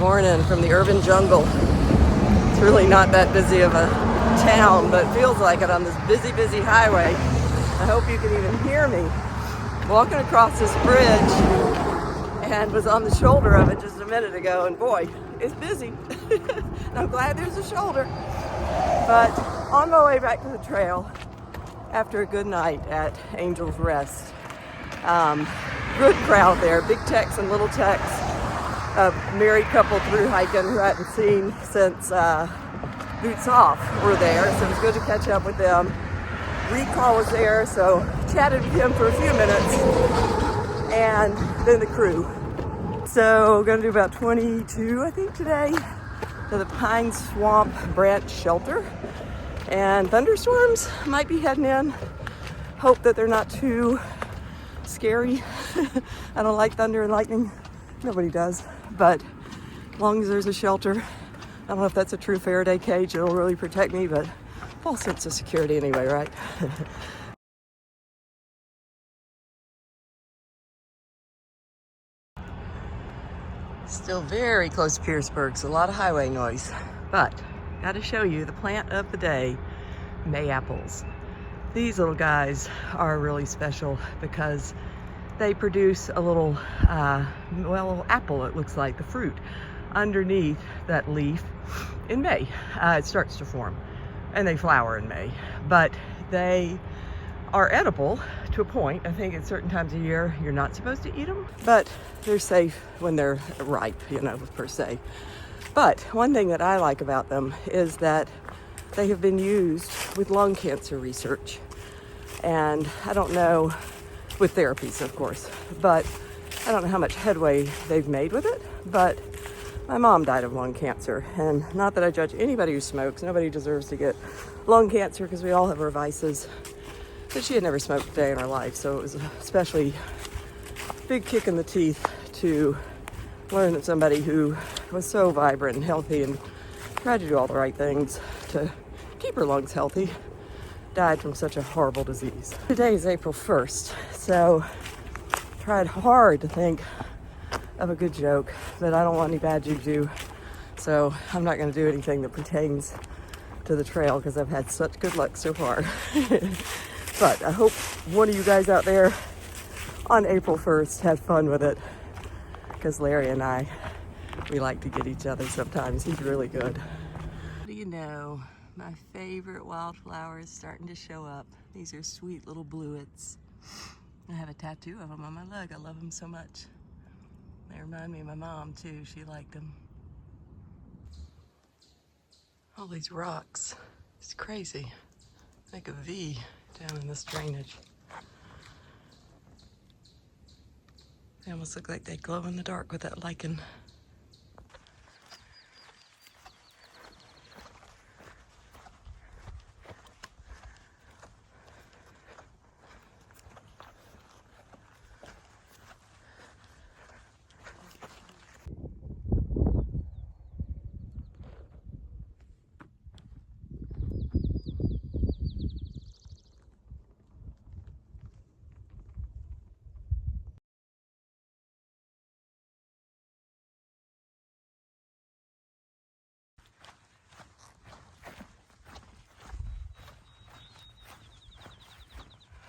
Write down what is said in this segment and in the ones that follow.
Morning from the urban jungle. It's really not that busy of a town, but it feels like it on this busy highway. I hope you can even hear me. Walking across this bridge and was on the shoulder of it just a minute ago, and boy, it's busy. I'm glad there's a shoulder. But on my way back to the trail after a good night at Angel's Rest. Good crowd there, big techs and little techs. A married couple through hiking who I hadn't seen since Boots Off were there, so it was good to catch up with them. Recall was there, so chatted with him for a few minutes, and then the crew. So gonna do about 22, I think, today, to the Pine Swamp Branch Shelter. And thunderstorms might be heading in. Hope that they're not too scary. I don't like thunder and lightning. Nobody does. But as long as there's a shelter, I don't know if that's a true Faraday cage, it'll really protect me, but false sense of security anyway, right? Still very close to Pearisburg, so a lot of highway noise. But got to show you the plant of the day, May apples. These little guys are really special because they produce a little, apple, it looks like, the fruit, underneath that leaf in May. It starts to form, and they flower in May. But they are edible to a point. I think at certain times of year, you're not supposed to eat them, but they're safe when they're ripe, per se. But one thing that I like about them is that they have been used with lung cancer research. And I don't know, with therapies, of course, but I don't know how much headway they've made with it. But my mom died of lung cancer, and not that I judge anybody who smokes. Nobody deserves to get lung cancer because we all have our vices. But she had never smoked a day in her life, so it was especially a big kick in the teeth to learn that somebody who was so vibrant and healthy and tried to do all the right things to keep her lungs healthy died from such a horrible disease. Today is April 1st, so tried hard to think of a good joke, but I don't want any bad juju, so I'm not going to do anything that pertains to the trail because I've had such good luck so far. But I hope one of you guys out there on April 1st had fun with it, because Larry and I, we like to get each other sometimes. He's really good. What do you know? My favorite wildflowers starting to show up. These are sweet little bluets. I have a tattoo of them on my leg. I love them so much. They remind me of my mom too. She liked them. All these rocks. It's crazy. Like a V down in this drainage. They almost look like they glow in the dark with that lichen.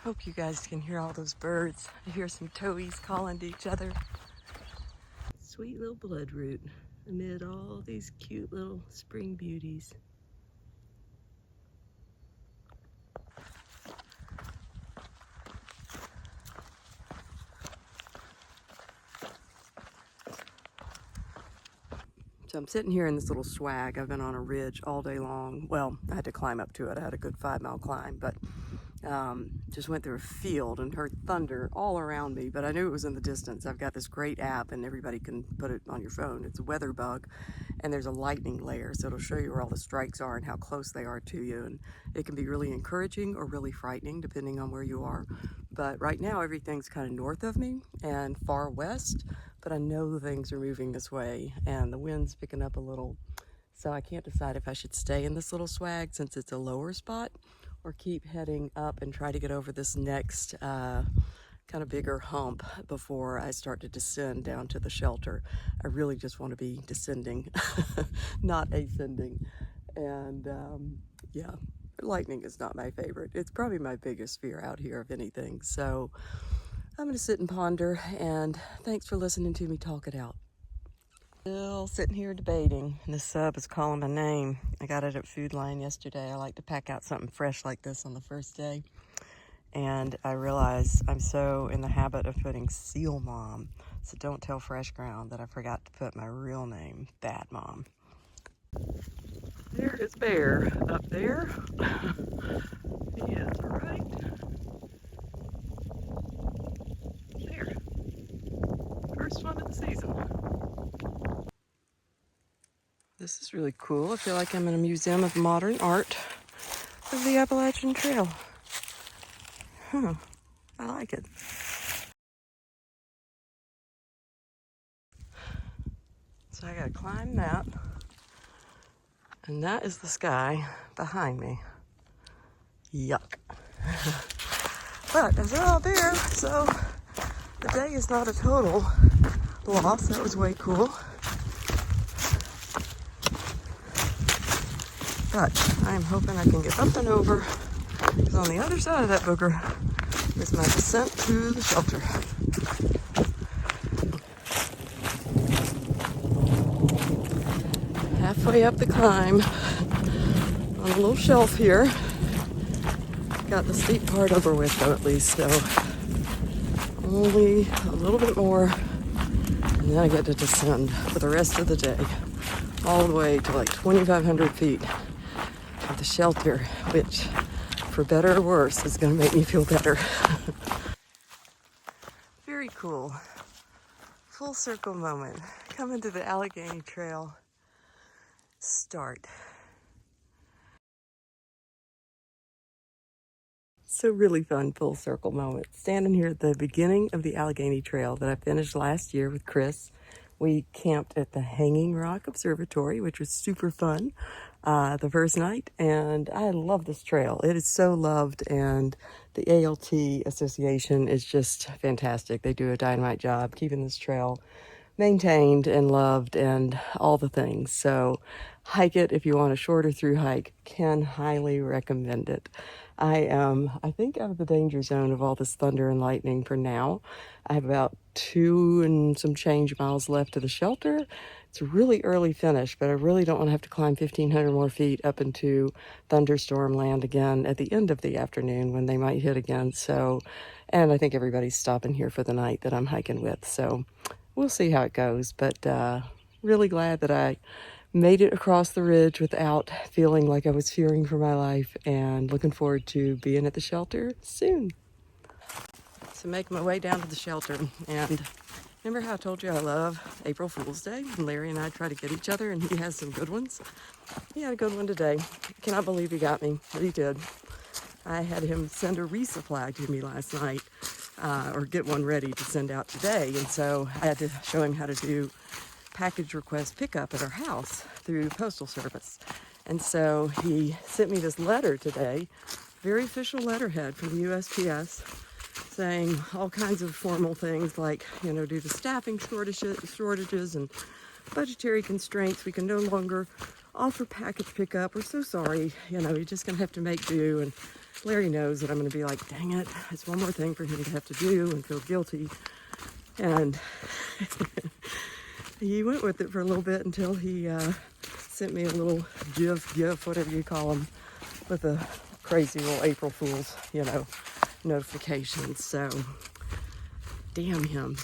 Hope you guys can hear all those birds. I hear some towies calling to each other. Sweet little bloodroot amid all these cute little spring beauties. So I'm sitting here in this little swag. I've been on a ridge all day long. Well, I had to climb up to it. I had a good 5-mile climb, but just went through a field and heard thunder all around me, but I knew it was in the distance. I've got this great app, and everybody can put it on your phone. It's a weather bug, and there's a lightning layer, so it'll show you where all the strikes are and how close they are to you, and it can be really encouraging or really frightening depending on where you are. But right now everything's kind of north of me and far west, but I know things are moving this way, and the wind's picking up a little, so I can't decide if I should stay in this little swag since it's a lower spot, or keep heading up and try to get over this next kind kind of bigger hump before I start to descend down to the shelter. I really just want to be descending, not ascending. And yeah, lightning is not my favorite. It's probably my biggest fear out here of anything. So I'm going to sit and ponder, and thanks for listening to me talk it out. Still sitting here debating. This sub is calling my name. I got it at Food Line yesterday. I like to pack out something fresh like this on the first day. And I realize I'm so in the habit of putting Seal Mom, so don't tell Fresh Ground that I forgot to put my real name, Bad Mom. There is Bear up there. He is right there. First one of the season. This is really cool. I feel like I'm in a museum of modern art of the Appalachian Trail. Huh, I like it. So I gotta climb that. And that is the sky behind me. Yuck. But I saw a bear, so the day is not a total loss. That was way cool. But I'm hoping I can get up and over, because on the other side of that booger is my descent to the shelter. Halfway up the climb on a little shelf here. Got the steep part over with though, at least, so only a little bit more, and then I get to descend for the rest of the day, all the way to like 2,500 feet of the shelter, which, for better or worse, is going to make me feel better. Very cool. Full circle moment. Coming to the Allegheny Trail start. So really fun full circle moment. Standing here at the beginning of the Allegheny Trail that I finished last year with Chris. We camped at the Hanging Rock Observatory, which was super fun the first night. And I love this trail. It is so loved, and the ALT Association is just fantastic. They do a dynamite job keeping this trail maintained and loved and all the things. So hike it if you want a shorter through hike. Can highly recommend it. I think, out of the danger zone of all this thunder and lightning for now. I have about 2 and some change miles left to the shelter. It's a really early finish, but I really don't want to have to climb 1,500 more feet up into thunderstorm land again at the end of the afternoon when they might hit again. So, and I think everybody's stopping here for the night that I'm hiking with. So we'll see how it goes, but really glad that I made it across the ridge without feeling like I was fearing for my life, and looking forward to being at the shelter soon. So making my way down to the shelter, and remember how I told you I love April Fool's Day? And Larry and I try to get each other, and he has some good ones. He had a good one today. I cannot believe he got me, but he did. I had him send a resupply to me last night, or get one ready to send out today, and so I had to show him how to do package request pickup at our house through Postal Service. And so he sent me this letter today, very official letterhead from the USPS, saying all kinds of formal things like, you know, due to staffing shortages and budgetary constraints, we can no longer offer package pickup. We're so sorry, you know, you're just gonna have to make do. And Larry knows that I'm gonna be like, dang it, it's one more thing for him to have to do and feel guilty. And he went with it for a little bit until he sent me a little GIF, whatever you call them, with a crazy little April Fool's, you know, notification. So, damn him.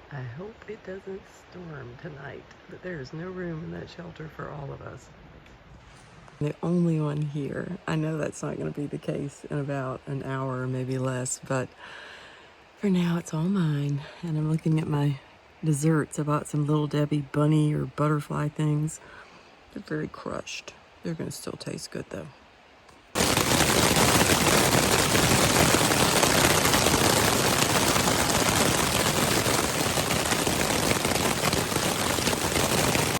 I hope it doesn't storm tonight, but there's no room in that shelter for all of us. The only one here. I know that's not going to be the case in about an hour or maybe less, but For now, it's all mine. And I'm looking at my desserts. I bought some Little Debbie bunny or butterfly things. They're very crushed. They're gonna still taste good though.